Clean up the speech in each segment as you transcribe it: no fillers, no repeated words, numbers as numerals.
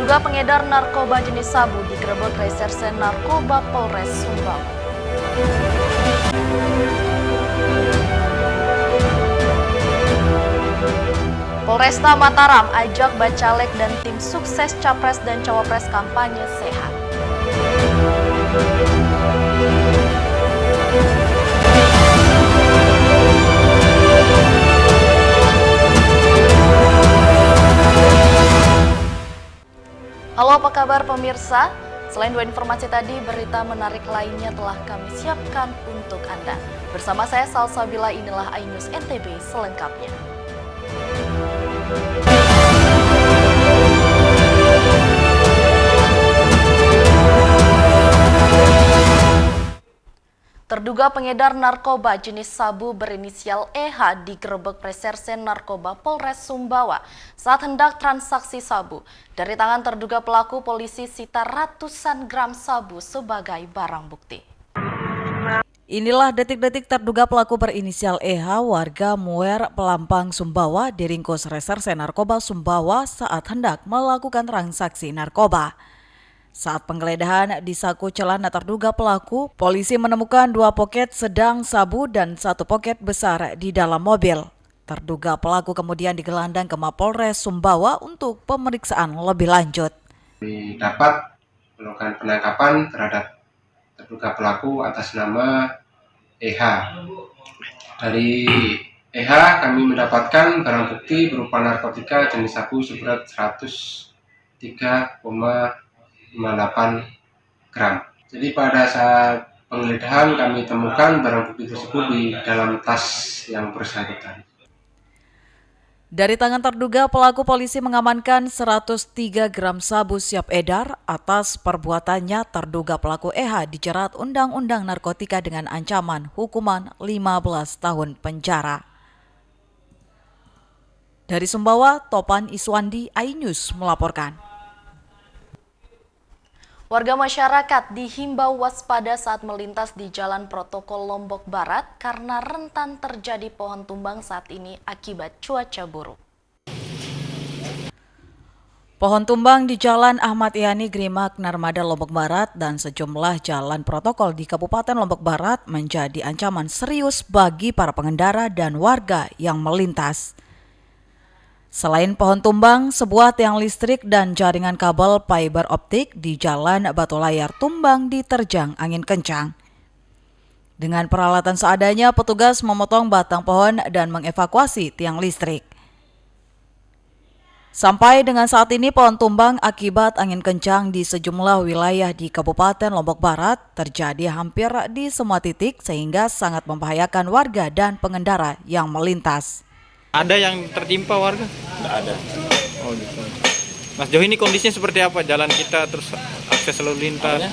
Terduga pengedar narkoba jenis sabu digerebek Reserse Narkoba Polres Sumbawa. Polresta Mataram ajak Bacalek dan tim sukses Capres dan Cawapres kampanye sehat. Halo, apa kabar pemirsa? Selain dua informasi tadi, berita menarik lainnya telah kami siapkan untuk Anda. Bersama saya Salsabila, inilah iNews NTB selengkapnya. Terduga pengedar narkoba jenis sabu berinisial EH digerebek Reserse Narkoba Polres Sumbawa saat hendak transaksi sabu. Dari tangan terduga pelaku, polisi sita ratusan gram sabu sebagai barang bukti. Inilah detik-detik terduga pelaku berinisial EH warga Muer, Pelampang, Sumbawa diringkus Reserse Narkoba Sumbawa saat hendak melakukan transaksi narkoba. Saat penggeledahan di saku celana terduga pelaku, polisi menemukan 2 poket sedang sabu dan 1 poket besar di dalam mobil. Terduga pelaku kemudian digelandang ke Mapolres Sumbawa untuk pemeriksaan lebih lanjut. Dapat melakukan penangkapan terhadap terduga pelaku atas nama EH. Dari EH kami mendapatkan barang bukti berupa narkotika jenis sabu seberat 103,58 gram. Jadi pada saat penggeledahan kami temukan barang bukti tersebut di dalam tas yang bersangkutan. Dari tangan terduga pelaku, polisi mengamankan 103 gram sabu siap edar. Atas perbuatannya, terduga pelaku EH dijerat Undang-Undang Narkotika dengan ancaman hukuman 15 tahun penjara. Dari Sumbawa, Topan Iswandi, iNews melaporkan. Warga masyarakat dihimbau waspada saat melintas di Jalan Protokol Lombok Barat karena rentan terjadi pohon tumbang saat ini akibat cuaca buruk. Pohon tumbang di Jalan Ahmad Yani Grimak Narmada Lombok Barat dan sejumlah jalan protokol di Kabupaten Lombok Barat menjadi ancaman serius bagi para pengendara dan warga yang melintas. Selain pohon tumbang, sebuah tiang listrik dan jaringan kabel fiber optik di Jalan Batu Layar tumbang diterjang angin kencang. Dengan peralatan seadanya, petugas memotong batang pohon dan mengevakuasi tiang listrik. Sampai dengan saat ini, pohon tumbang akibat angin kencang di sejumlah wilayah di Kabupaten Lombok Barat terjadi hampir di semua titik sehingga sangat membahayakan warga dan pengendara yang melintas. Ada yang tertimpa warga? Tidak ada. Oh gitu. Mas, jauh ini kondisinya seperti apa? Jalan kita terus akses lalu lintas.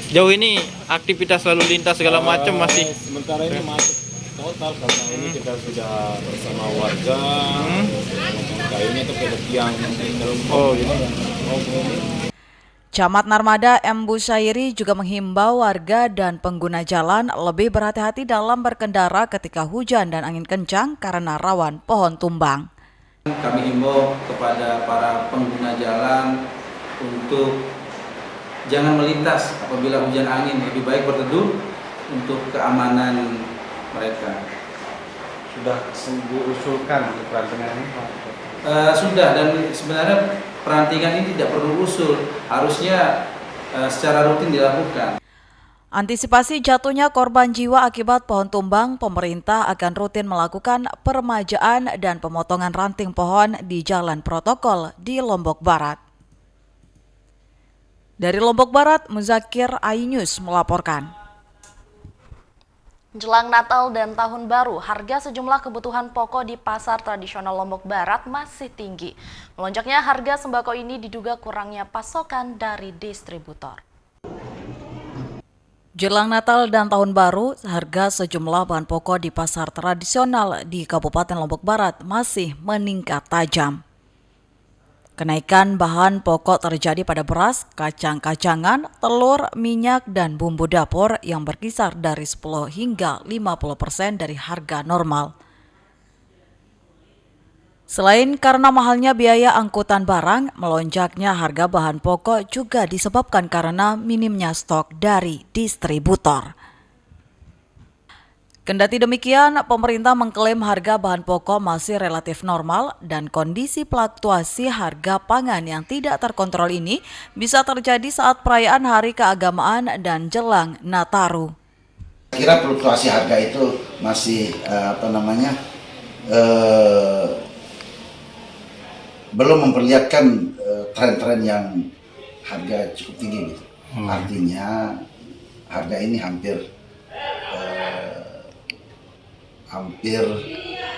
Jauh ini aktivitas lalu lintas segala macam masih. Sementara ini masuk total karena ini kita sudah bersama warga. Kayaknya itu kayak tiang. Oh gitu. Camat Narmada M. Busyairi juga menghimbau warga dan pengguna jalan lebih berhati-hati dalam berkendara ketika hujan dan angin kencang karena rawan pohon tumbang. Kami himbau kepada para pengguna jalan untuk jangan melintas apabila hujan angin, lebih baik berteduh untuk keamanan mereka. Sudah diusulkan untuk perantingan ini? Sudah, dan sebenarnya perantingan ini tidak perlu usul, harusnya secara rutin dilakukan. Antisipasi jatuhnya korban jiwa akibat pohon tumbang, pemerintah akan rutin melakukan peremajaan dan pemotongan ranting pohon di jalan protokol di Lombok Barat. Dari Lombok Barat, Muzakir, iNews melaporkan. Jelang Natal dan Tahun Baru, harga sejumlah kebutuhan pokok di pasar tradisional Lombok Barat masih tinggi. Melonjaknya harga sembako ini diduga kurangnya pasokan dari distributor. Jelang Natal dan Tahun Baru, harga sejumlah bahan pokok di pasar tradisional di Kabupaten Lombok Barat masih meningkat tajam. Kenaikan bahan pokok terjadi pada beras, kacang-kacangan, telur, minyak, dan bumbu dapur yang berkisar dari 10 hingga 50% dari harga normal. Selain karena mahalnya biaya angkutan barang, melonjaknya harga bahan pokok juga disebabkan karena minimnya stok dari distributor. Kendati demikian, pemerintah mengklaim harga bahan pokok masih relatif normal dan kondisi fluktuasi harga pangan yang tidak terkontrol ini bisa terjadi saat perayaan hari keagamaan dan jelang Nataru. Kira fluktuasi harga itu masih belum memperlihatkan tren-tren yang harga cukup tinggi gitu. Artinya harga ini hampir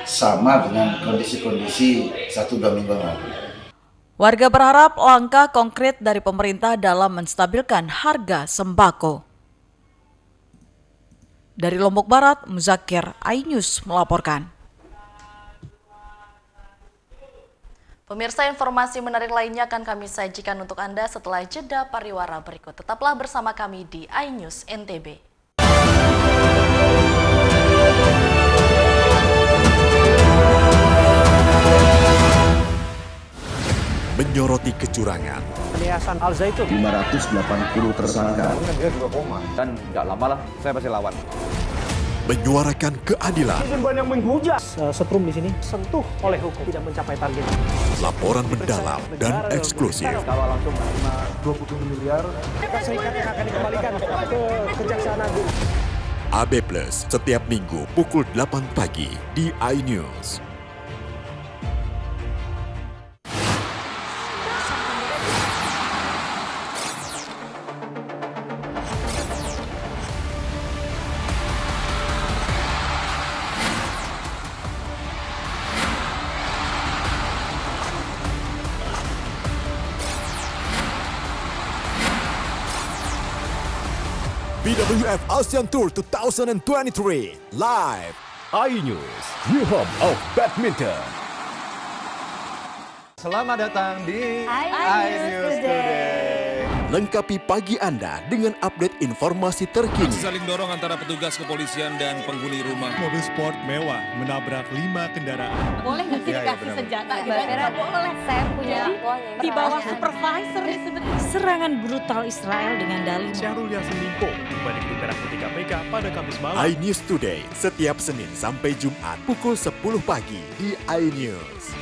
sama dengan kondisi-kondisi 1-2 minggu lalu. Warga berharap langkah konkret dari pemerintah dalam menstabilkan harga sembako. Dari Lombok Barat, Muzakir, iNews melaporkan. Pemirsa, informasi menarik lainnya akan kami sajikan untuk Anda setelah jeda pariwara berikut. Tetaplah bersama kami di iNews NTB. Menyoroti kecurangan. Yayasan Al Zaitun 580 tersangka. Dia juga koma dan nggak lama lah saya pasti lawan. Menyuarakan keadilan. Banyak menghujat. Setrum di sini sentuh oleh hukum tidak mencapai target. Laporan mendalam dan eksklusif. Kalau langsung 27 miliar. Serikat yang akan dikembalikan ke Kejaksaan Agung. AB Plus setiap minggu pukul 8 pagi di iNews. BWF ASEAN Tour 2023 live iNews, new home of badminton. Selamat datang di iNews Today. Lengkapi pagi Anda dengan update informasi terkini. Saling dorong antara petugas kepolisian dan penghuni rumah. Mobil sport mewah menabrak 5 kendaraan. Boleh nggak sih dikasih senjata? Nggak boleh. Saya punya di bawah supervisor. Serangan brutal Israel dengan dalih Syahrul Yassin Limpo balik di Merah Putih KPK pada Kamis malam. iNews Today setiap Senin sampai Jumat pukul 10 pagi di iNews.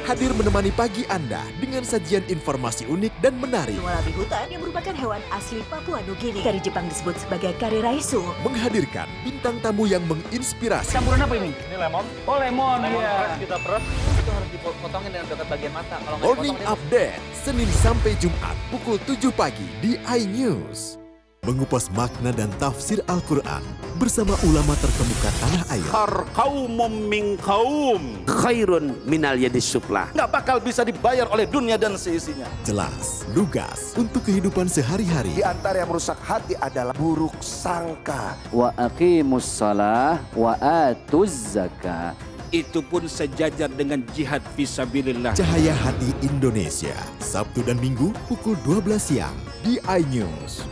Hadir menemani pagi Anda dengan sajian informasi unik dan menarik. Walabi hutan yang merupakan hewan asli Papua Nugini. Dari Jepang disebut sebagai kare raisu. Menghadirkan bintang tamu yang menginspirasi. Campuran apa ini? Ini lemon. Oh lemon, ya. Kita peras itu harus dipotongin dengan dekat bagian mata. Kalau nggak Morning Update Senin sampai Jumat pukul 7 pagi di iNews. Mengupas makna dan tafsir Al-Quran bersama ulama terkemuka tanah air. Kaumum min kaum khairun minal yadis suflah. Nggak bakal bisa dibayar oleh dunia dan seisinya. Jelas, lugas untuk kehidupan sehari-hari. Di antara yang merusak hati adalah buruk sangka. Wa aqimus shalah wa atuz zakah. Itu pun sejajar dengan jihad fisabilillah. Cahaya Hati Indonesia, Sabtu dan Minggu pukul 12 siang di iNews.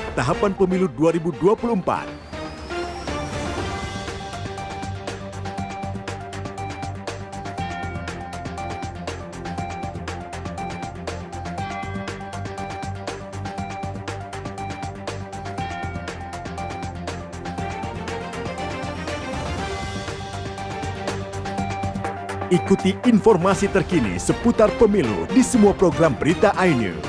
Tahapan Pemilu 2024. Ikuti informasi terkini seputar pemilu di semua program berita iNews.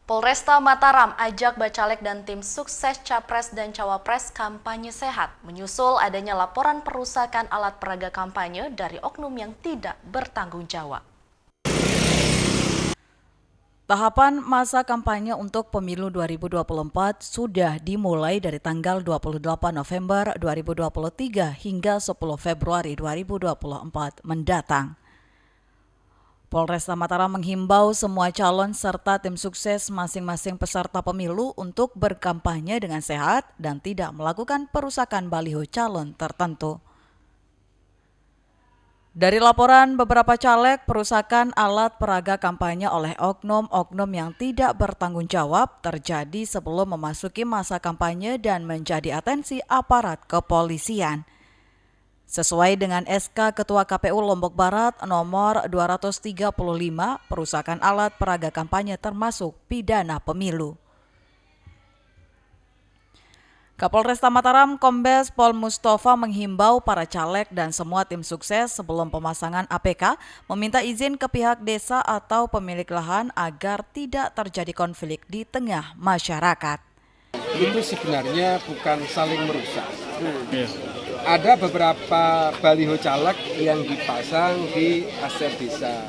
Polresta Mataram ajak Bacalek dan tim sukses Capres dan Cawapres kampanye sehat, menyusul adanya laporan perusakan alat peraga kampanye dari oknum yang tidak bertanggung jawab. Tahapan masa kampanye untuk pemilu 2024 sudah dimulai dari tanggal 28 November 2023 hingga 10 Februari 2024 mendatang. Polresta Mataram menghimbau semua calon serta tim sukses masing-masing peserta pemilu untuk berkampanye dengan sehat dan tidak melakukan perusakan baliho calon tertentu. Dari laporan beberapa caleg, perusakan alat peraga kampanye oleh oknum-oknum yang tidak bertanggung jawab terjadi sebelum memasuki masa kampanye dan menjadi atensi aparat kepolisian. Sesuai dengan SK Ketua KPU Lombok Barat nomor 235, perusakan alat peraga kampanye termasuk pidana pemilu. Kapolresta Mataram Kombes Pol Mustafa menghimbau para caleg dan semua tim sukses sebelum pemasangan APK meminta izin ke pihak desa atau pemilik lahan agar tidak terjadi konflik di tengah masyarakat. Itu sebenarnya bukan saling merusak. Ada beberapa baliho caleg yang dipasang di aset desa.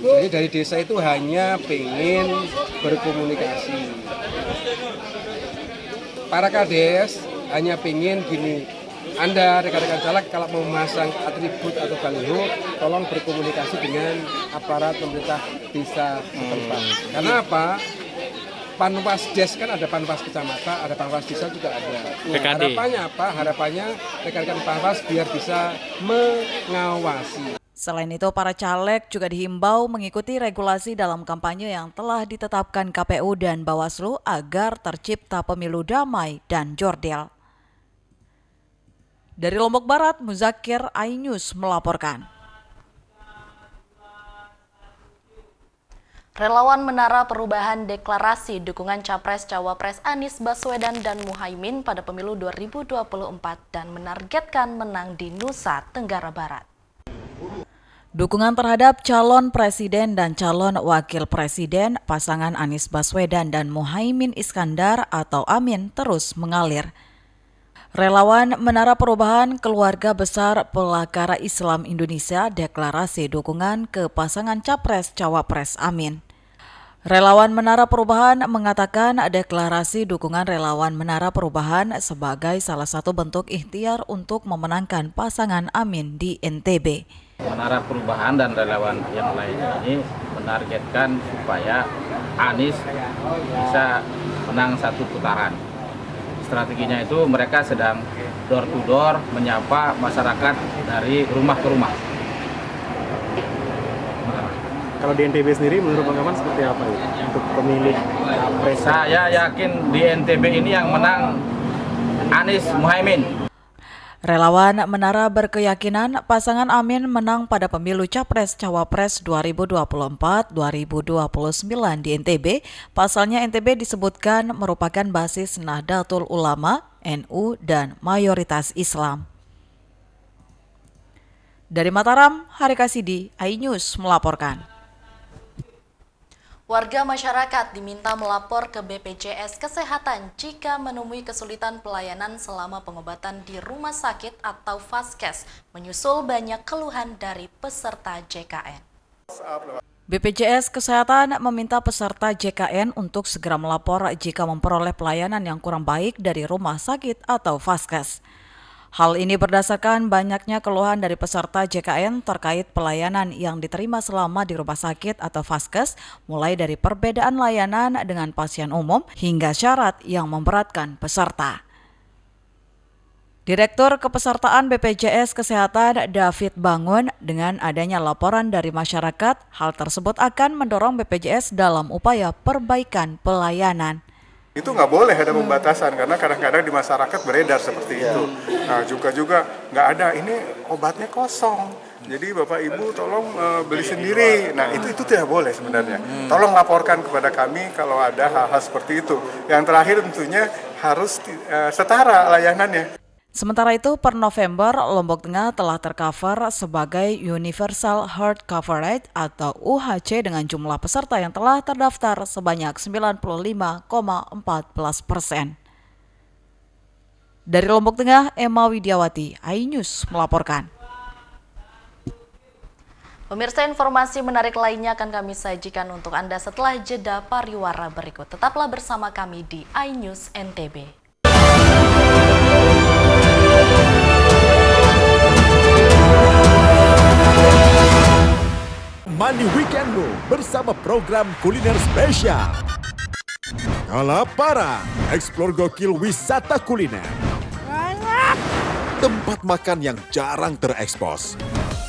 Jadi dari desa itu hanya pengen berkomunikasi. Para kades hanya pengen gini, Anda rekan-rekan caleg kalau mau memasang atribut atau baliho, tolong berkomunikasi dengan aparat pemerintah desa setempat. Karena apa? Panwas des kan ada panwas kecamatan, ada panwas desa juga ada. Harapannya apa? Harapannya rekan-rekan panwas biar bisa mengawasi. Selain itu, para caleg juga dihimbau mengikuti regulasi dalam kampanye yang telah ditetapkan KPU dan Bawaslu agar tercipta pemilu damai dan jurdil. Dari Lombok Barat, Muzakir, iNews melaporkan. Relawan Menara Perubahan deklarasi dukungan Capres-Cawapres Anies Baswedan dan Muhaimin pada pemilu 2024 dan menargetkan menang di Nusa Tenggara Barat. Dukungan terhadap calon presiden dan calon wakil presiden pasangan Anies Baswedan dan Muhaimin Iskandar atau Amin terus mengalir. Relawan Menara Perubahan Keluarga Besar Pelakara Islam Indonesia deklarasi dukungan ke pasangan Capres-Cawapres Amin. Relawan Menara Perubahan mengatakan deklarasi dukungan Relawan Menara Perubahan sebagai salah satu bentuk ikhtiar untuk memenangkan pasangan Amin di NTB. Menara Perubahan dan relawan yang lain ini menargetkan supaya Anies bisa menang satu putaran. Strateginya itu mereka sedang door to door menyapa masyarakat dari rumah ke rumah. Kalau di NTB sendiri menurut Bang Aman seperti apa ya untuk pemilih capres? Saya yakin di NTB ini yang menang Anies Muhaimin. Relawan Menara berkeyakinan pasangan Amin menang pada pemilu Capres-Cawapres 2024-2029 di NTB. Pasalnya NTB disebutkan merupakan basis Nahdlatul Ulama, NU, dan mayoritas Islam. Dari Mataram, Hari Kasidi, iNews melaporkan. Warga masyarakat diminta melapor ke BPJS Kesehatan jika menemui kesulitan pelayanan selama pengobatan di rumah sakit atau Vaskes, menyusul banyak keluhan dari peserta JKN. BPJS Kesehatan meminta peserta JKN untuk segera melapor jika memperoleh pelayanan yang kurang baik dari rumah sakit atau Vaskes. Hal ini berdasarkan banyaknya keluhan dari peserta JKN terkait pelayanan yang diterima selama di rumah sakit atau Vaskes, mulai dari perbedaan layanan dengan pasien umum hingga syarat yang memberatkan peserta. Direktur Kepesertaan BPJS Kesehatan David Bangun, dengan adanya laporan dari masyarakat, hal tersebut akan mendorong BPJS dalam upaya perbaikan pelayanan. Itu nggak boleh ada pembatasan karena kadang-kadang di masyarakat beredar seperti itu. Nah juga nggak ada, ini obatnya kosong. Jadi Bapak Ibu tolong beli sendiri. Nah itu tidak boleh sebenarnya. Tolong laporkan kepada kami kalau ada hal-hal seperti itu. Yang terakhir tentunya harus setara layanannya. Sementara itu, per November, Lombok Tengah telah tercover sebagai Universal Health Coverage atau UHC dengan jumlah peserta yang telah terdaftar sebanyak 95,14%. Dari Lombok Tengah, Emma Widiawati, iNews melaporkan. Pemirsa, informasi menarik lainnya akan kami sajikan untuk Anda setelah jeda pariwara berikut. Tetaplah bersama kami di iNews NTB. Mandi weekendmu bersama program kuliner spesial. Kalaparan, eksplor gokil wisata kuliner. Tempat makan yang jarang terekspos.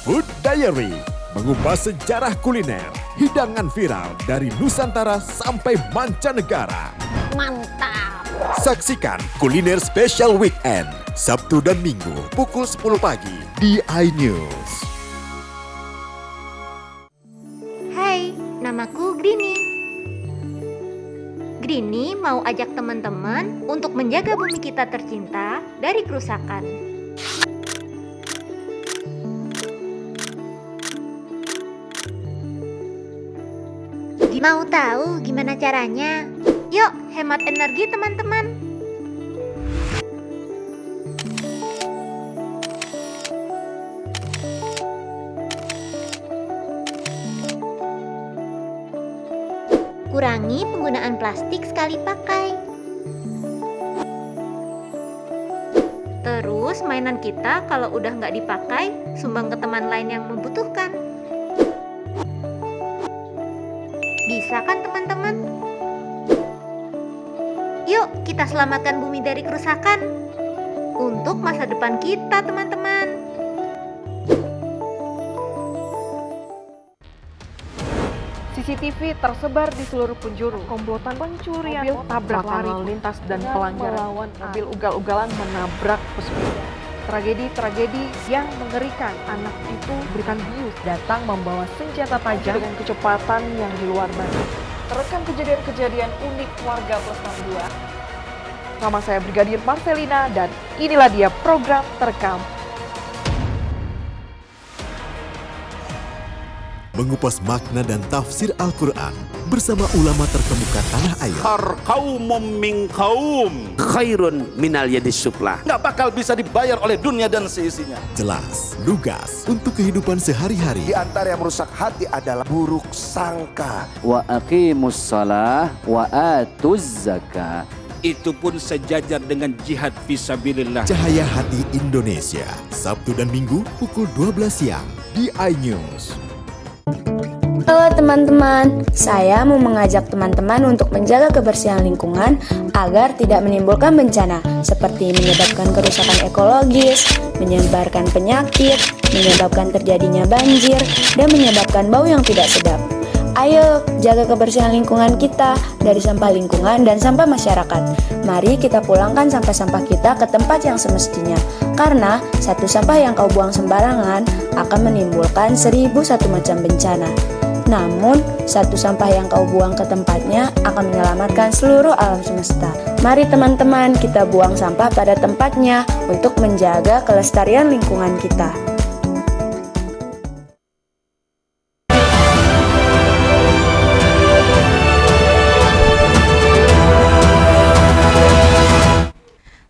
Food Diary mengupas sejarah kuliner, hidangan viral dari Nusantara sampai mancanegara. Mantap. Saksikan Kuliner Special Weekend Sabtu dan Minggu pukul 10 pagi di iNews. Hai, namaku Grini. Grini mau ajak teman-teman untuk menjaga bumi kita tercinta dari kerusakan. Mau tahu gimana caranya? Yuk, hemat energi teman-teman. Kurangi penggunaan plastik sekali pakai. Terus mainan kita kalau udah nggak dipakai, sumbang ke teman lain yang membutuhkan. Bisa kan teman-teman? Yuk kita selamatkan bumi dari kerusakan untuk masa depan kita teman-teman. CCTV tersebar di seluruh penjuru. Komplotan pencurian mobil, tabrak lalu lintas dan pelanggaran melawan mobil ugal-ugalan menabrak pesepeda. Tragedi-tragedi yang mengerikan. Anak itu berikan bius, datang membawa senjata tajam dengan kecepatan yang di luar batas. Terekam kejadian-kejadian unik warga plus 62. Nama saya Brigadir Marcelina dan inilah dia program Terekam. Mengupas makna dan tafsir Al-Quran bersama ulama terkemuka tanah air. Kaumum min kaum khairun minal yadis suflah. Nggak bakal bisa dibayar oleh dunia dan seisinya. Jelas, lugas untuk kehidupan sehari-hari. Di antara yang merusak hati adalah buruk sangka. Wa aqimus shalah wa atuz zakah. Itu pun sejajar dengan jihad fisabilillah. Cahaya Hati Indonesia, Sabtu dan Minggu pukul 12 siang di iNews. Halo teman-teman, saya mau mengajak teman-teman untuk menjaga kebersihan lingkungan agar tidak menimbulkan bencana seperti menyebabkan kerusakan ekologis, menyebarkan penyakit, menyebabkan terjadinya banjir, dan menyebabkan bau yang tidak sedap. Ayo, jaga kebersihan lingkungan kita dari sampah lingkungan dan sampah masyarakat. Mari kita pulangkan sampah-sampah kita ke tempat yang semestinya. Karena satu sampah yang kau buang sembarangan akan menimbulkan 1001 macam bencana. Namun, satu sampah yang kau buang ke tempatnya akan menyelamatkan seluruh alam semesta. Mari teman-teman, kita buang sampah pada tempatnya untuk menjaga kelestarian lingkungan kita.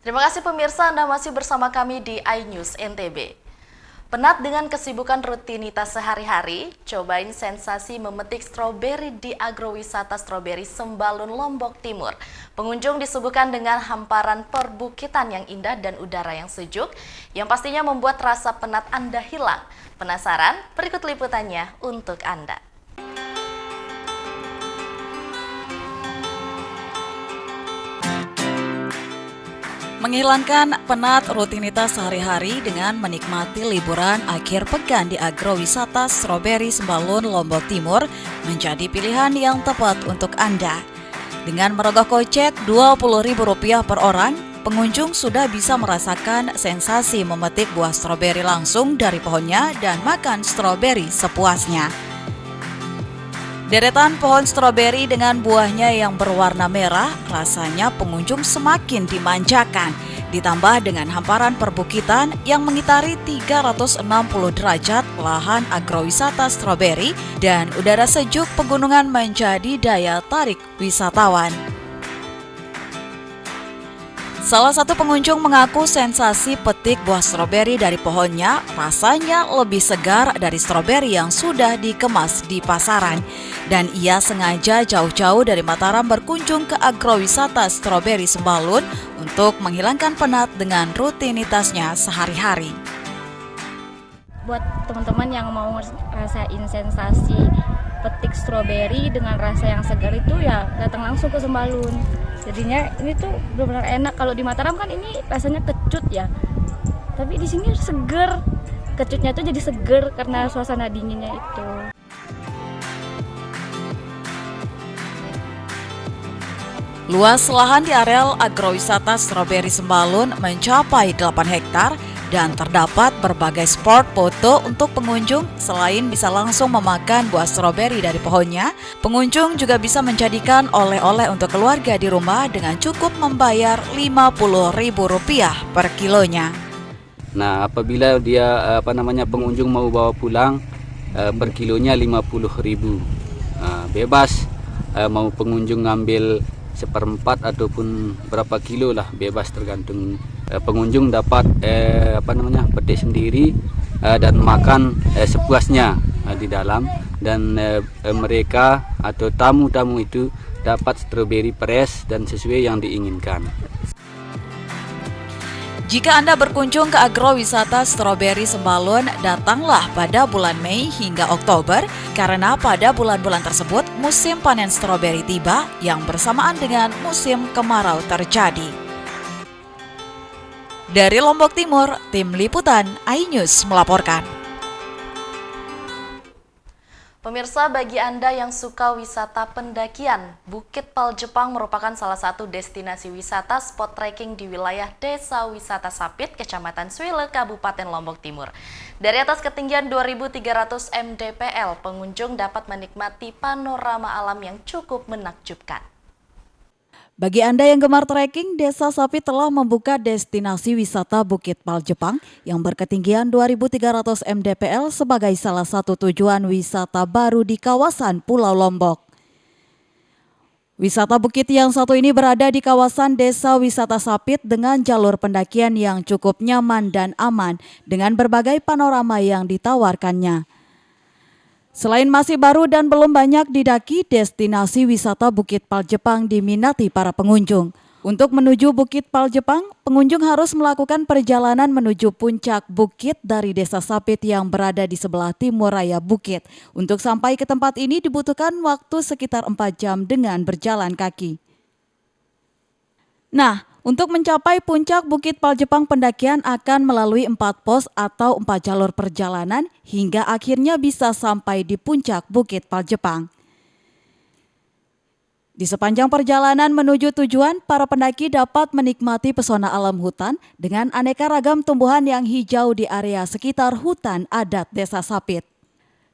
Terima kasih pemirsa, Anda masih bersama kami di iNews NTB. Penat dengan kesibukan rutinitas sehari-hari, cobain sensasi memetik stroberi di agrowisata stroberi Sembalun, Lombok Timur. Pengunjung disuguhkan dengan hamparan perbukitan yang indah dan udara yang sejuk, yang pastinya membuat rasa penat Anda hilang. Penasaran? Berikut liputannya untuk Anda. Menghilangkan penat rutinitas sehari-hari dengan menikmati liburan akhir pekan di agrowisata stroberi Sembalun, Lombok Timur menjadi pilihan yang tepat untuk Anda. Dengan merogoh kocek Rp20.000 per orang, pengunjung sudah bisa merasakan sensasi memetik buah stroberi langsung dari pohonnya dan makan stroberi sepuasnya. Deretan pohon stroberi dengan buahnya yang berwarna merah, rasanya pengunjung semakin dimanjakan. Ditambah dengan hamparan perbukitan yang mengitari 360 derajat lahan agrowisata stroberi dan udara sejuk pegunungan menjadi daya tarik wisatawan. Salah satu pengunjung mengaku sensasi petik buah stroberi dari pohonnya rasanya lebih segar dari stroberi yang sudah dikemas di pasaran. Dan ia sengaja jauh-jauh dari Mataram berkunjung ke agrowisata stroberi Sembalun untuk menghilangkan penat dengan rutinitasnya sehari-hari. Buat teman-teman yang mau ngerasain sensasi petik stroberi dengan rasa yang segar itu ya datang langsung ke Sembalun. Jadinya ini tuh benar-benar enak. Kalau di Mataram kan ini rasanya kecut ya, tapi di sini seger. kecutnya tuh jadi seger karena suasana dinginnya itu. Luas lahan di areal agrowisata Stroberi Sembalun mencapai 8 hektar dan terdapat berbagai spot foto untuk pengunjung. Selain bisa langsung memakan buah stroberi dari pohonnya, pengunjung juga bisa menjadikan oleh-oleh untuk keluarga di rumah dengan cukup membayar Rp50.000 per kilonya. Nah, apabila dia pengunjung mau bawa pulang per kilonya 50.000. Bebas mau pengunjung ngambil seperempat ataupun berapa kilo lah, bebas tergantung. Pengunjung dapat petik sendiri dan makan sepuasnya di dalam, dan mereka atau tamu-tamu itu dapat stroberi fresh dan sesuai yang diinginkan. Jika Anda berkunjung ke agrowisata Stroberi Sembalun, datanglah pada bulan Mei hingga Oktober, karena pada bulan-bulan tersebut musim panen stroberi tiba yang bersamaan dengan musim kemarau terjadi. Dari Lombok Timur, Tim Liputan iNews melaporkan. Pemirsa, bagi Anda yang suka wisata pendakian, Bukit Paljepang merupakan salah satu destinasi wisata spot trekking di wilayah Desa Wisata Sapit, Kecamatan Suile, Kabupaten Lombok Timur. Dari atas ketinggian 2.300 mdpl, pengunjung dapat menikmati panorama alam yang cukup menakjubkan. Bagi Anda yang gemar trekking, Desa Sapit telah membuka destinasi wisata Bukit Paljepang yang berketinggian 2.300 mdpl sebagai salah satu tujuan wisata baru di kawasan Pulau Lombok. Wisata bukit yang satu ini berada di kawasan Desa Wisata Sapit dengan jalur pendakian yang cukup nyaman dan aman dengan berbagai panorama yang ditawarkannya. Selain masih baru dan belum banyak didaki, destinasi wisata Bukit Paljepang diminati para pengunjung. Untuk menuju Bukit Paljepang, pengunjung harus melakukan perjalanan menuju puncak bukit dari Desa Sapit yang berada di sebelah timur raya bukit. Untuk sampai ke tempat ini dibutuhkan waktu sekitar 4 jam dengan berjalan kaki. Nah, untuk mencapai puncak Bukit Paljepang, pendakian akan melalui 4 pos atau 4 jalur perjalanan hingga akhirnya bisa sampai di puncak Bukit Paljepang. Di sepanjang perjalanan menuju tujuan, para pendaki dapat menikmati pesona alam hutan dengan aneka ragam tumbuhan yang hijau di area sekitar hutan adat Desa Sapit.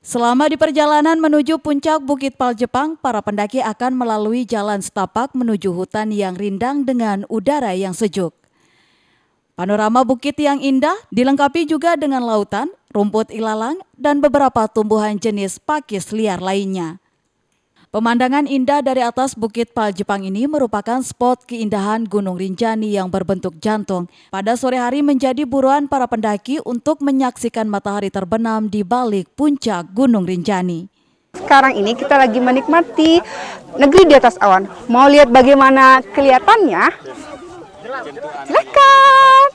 Selama di perjalanan menuju puncak Bukit Paljepang, para pendaki akan melalui jalan setapak menuju hutan yang rindang dengan udara yang sejuk. Panorama bukit yang indah dilengkapi juga dengan lautan, rumput ilalang, dan beberapa tumbuhan jenis pakis liar lainnya. Pemandangan indah dari atas Bukit Paljepang ini merupakan spot keindahan Gunung Rinjani yang berbentuk jantung. Pada sore hari menjadi buruan para pendaki untuk menyaksikan matahari terbenam di balik puncak Gunung Rinjani. Sekarang ini kita lagi menikmati negeri di atas awan. Mau lihat bagaimana kelihatannya? Silakan.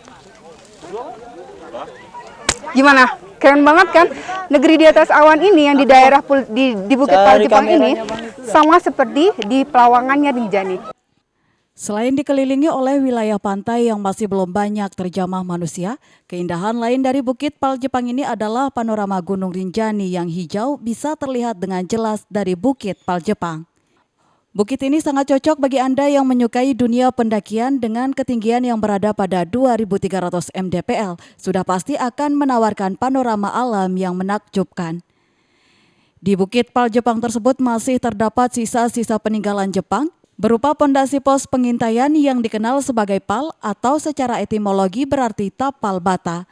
Gimana? Keren banget kan? Negeri di atas awan ini yang di daerah di Bukit Paljepang ini sama seperti di Pelawangannya Rinjani. Selain dikelilingi oleh wilayah pantai yang masih belum banyak terjamah manusia, keindahan lain dari Bukit Paljepang ini adalah panorama Gunung Rinjani yang hijau bisa terlihat dengan jelas dari Bukit Paljepang. Bukit ini sangat cocok bagi Anda yang menyukai dunia pendakian dengan ketinggian yang berada pada 2.300 mdpl. Sudah pasti akan menawarkan panorama alam yang menakjubkan. Di Bukit Paljepang tersebut masih terdapat sisa-sisa peninggalan Jepang berupa pondasi pos pengintaian yang dikenal sebagai PAL atau secara etimologi berarti tapal bata.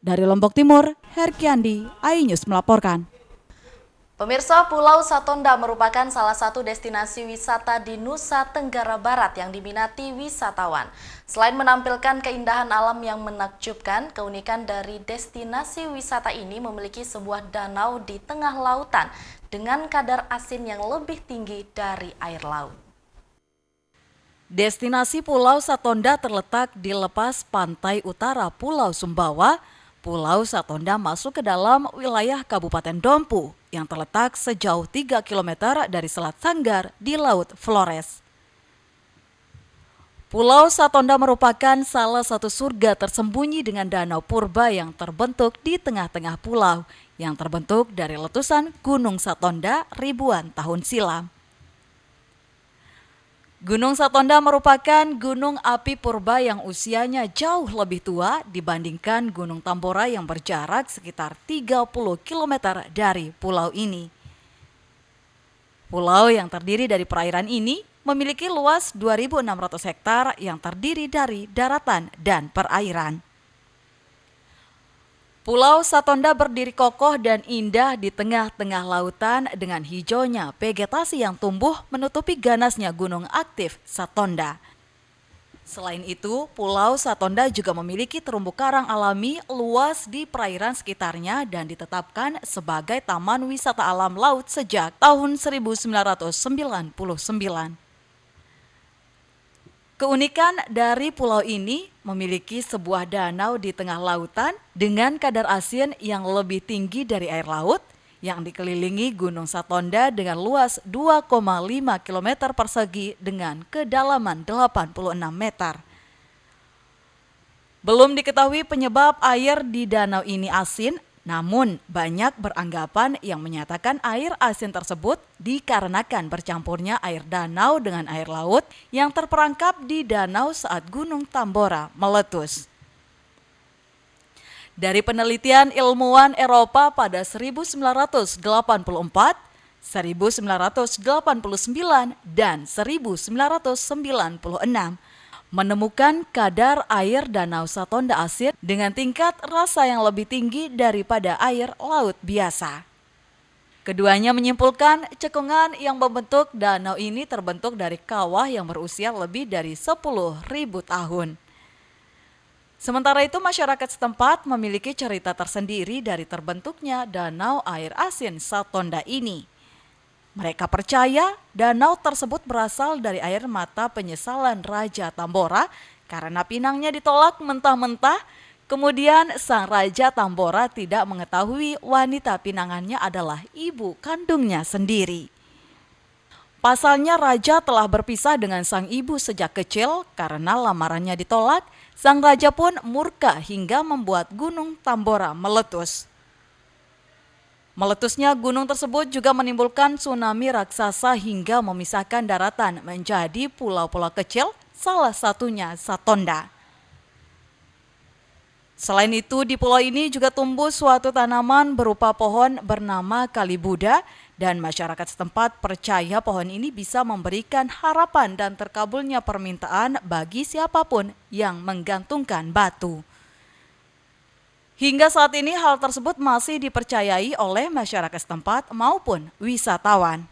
Dari Lombok Timur, Herkiandi, iNews melaporkan. Pemirsa, Pulau Satonda merupakan salah satu destinasi wisata di Nusa Tenggara Barat yang diminati wisatawan. Selain menampilkan keindahan alam yang menakjubkan, keunikan dari destinasi wisata ini memiliki sebuah danau di tengah lautan dengan kadar asin yang lebih tinggi dari air laut. Destinasi Pulau Satonda terletak di lepas pantai utara Pulau Sumbawa. Pulau Satonda masuk ke dalam wilayah Kabupaten Dompu yang terletak sejauh 3 km dari Selat Sanggar di Laut Flores. Pulau Satonda merupakan salah satu surga tersembunyi dengan danau purba yang terbentuk di tengah-tengah pulau, yang terbentuk dari letusan Gunung Satonda ribuan tahun silam. Gunung Satonda merupakan gunung api purba yang usianya jauh lebih tua dibandingkan Gunung Tambora yang berjarak sekitar 30 km dari pulau ini. Pulau yang terdiri dari perairan ini memiliki luas 2.600 hektar yang terdiri dari daratan dan perairan. Pulau Satonda berdiri kokoh dan indah di tengah-tengah lautan dengan hijaunya vegetasi yang tumbuh menutupi ganasnya gunung aktif Satonda. Selain itu, Pulau Satonda juga memiliki terumbu karang alami luas di perairan sekitarnya dan ditetapkan sebagai Taman Wisata Alam Laut sejak tahun 1999. Keunikan dari pulau ini memiliki sebuah danau di tengah lautan dengan kadar asin yang lebih tinggi dari air laut yang dikelilingi Gunung Satonda dengan luas 2,5 km persegi dengan kedalaman 86 meter. Belum diketahui penyebab air di danau ini asin, namun banyak beranggapan yang menyatakan air asin tersebut dikarenakan bercampurnya air danau dengan air laut yang terperangkap di danau saat Gunung Tambora meletus. Dari penelitian ilmuwan Eropa pada 1984, 1989, dan 1996, menemukan kadar air danau Satonda asin dengan tingkat rasa yang lebih tinggi daripada air laut biasa. Keduanya menyimpulkan cekungan yang membentuk danau ini terbentuk dari kawah yang berusia lebih dari 10.000 tahun. Sementara itu, masyarakat setempat memiliki cerita tersendiri dari terbentuknya danau air asin Satonda ini. Mereka percaya danau tersebut berasal dari air mata penyesalan Raja Tambora karena pinangnya ditolak mentah-mentah. Kemudian sang Raja Tambora tidak mengetahui wanita pinangannya adalah ibu kandungnya sendiri. Pasalnya Raja telah berpisah dengan sang ibu sejak kecil karena lamarannya ditolak. Sang Raja pun murka hingga membuat Gunung Tambora meletus. Meletusnya gunung tersebut juga menimbulkan tsunami raksasa hingga memisahkan daratan menjadi pulau-pulau kecil, salah satunya Satonda. Selain itu, di pulau ini juga tumbuh suatu tanaman berupa pohon bernama Kali Buddha dan masyarakat setempat percaya pohon ini bisa memberikan harapan dan terkabulnya permintaan bagi siapapun yang menggantungkan batu. Hingga saat ini hal tersebut masih dipercayai oleh masyarakat setempat maupun wisatawan.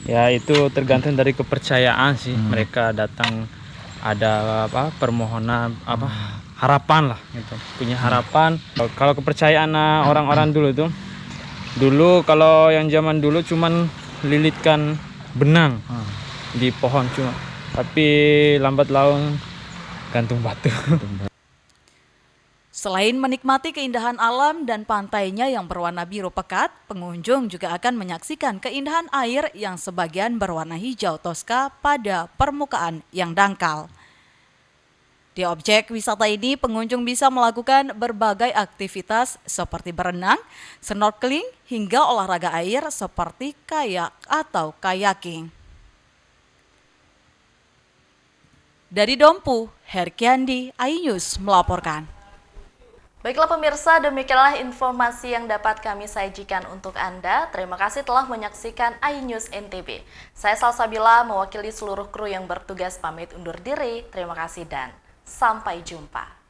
Ya, itu tergantung dari kepercayaan sih. Mereka datang ada permohonan harapan lah gitu. Punya harapan. Kalau kepercayaan orang-orang dulu tuh. Dulu kalau yang zaman dulu cuman lilitkan benang di pohon cuma. Tapi lambat laun gantung batu. Selain menikmati keindahan alam dan pantainya yang berwarna biru pekat, pengunjung juga akan menyaksikan keindahan air yang sebagian berwarna hijau toska pada permukaan yang dangkal. Di objek wisata ini, pengunjung bisa melakukan berbagai aktivitas seperti berenang, snorkeling, hingga olahraga air seperti kayak atau kayaking. Dari Dompu, Herkiandi, iNews melaporkan. Baiklah pemirsa, demikianlah informasi yang dapat kami sajikan untuk Anda. Terima kasih telah menyaksikan iNews NTB. Saya Salsabila mewakili seluruh kru yang bertugas pamit undur diri. Terima kasih dan sampai jumpa.